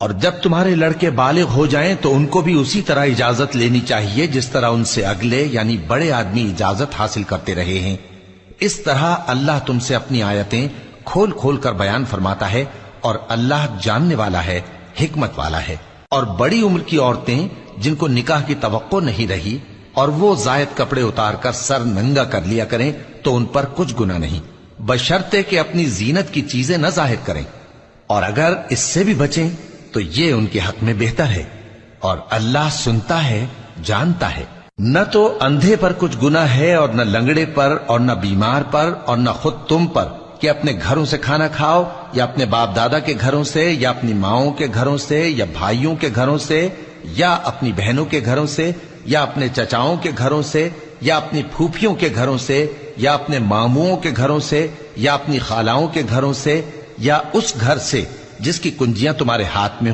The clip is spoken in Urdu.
اور جب تمہارے لڑکے بالغ ہو جائیں تو ان کو بھی اسی طرح اجازت لینی چاہیے جس طرح ان سے اگلے یعنی بڑے آدمی اجازت حاصل کرتے رہے ہیں۔ اس طرح اللہ تم سے اپنی آیتیں کھول کھول کر بیان فرماتا ہے، اور اللہ جاننے والا ہے، حکمت والا ہے۔ اور بڑی عمر کی عورتیں جن کو نکاح کی توقع نہیں رہی اور وہ زائد کپڑے اتار کر سر ننگا کر لیا کریں تو ان پر کچھ گناہ نہیں، بشرطے کہ اپنی زینت کی چیزیں نہ ظاہر کریں، اور اگر اس سے بھی بچیں تو یہ ان کے حق میں بہتر ہے، اور اللہ سنتا ہے، جانتا ہے۔ نہ تو اندھے پر کچھ گناہ ہے اور نہ لنگڑے پر اور نہ بیمار پر اور نہ خود تم پر کہ اپنے گھروں سے کھانا کھاؤ یا اپنے باپ دادا کے گھروں سے یا اپنی ماؤں کے گھروں سے یا بھائیوں کے گھروں سے یا اپنی بہنوں کے گھروں سے یا اپنے چچاؤں کے گھروں سے یا اپنی پھوپھیوں کے گھروں سے یا اپنے ماموؤں کے گھروں سے یا اپنی خالاؤں کے گھروں سے یا اس گھر سے جس کی کنجیاں تمہارے ہاتھ میں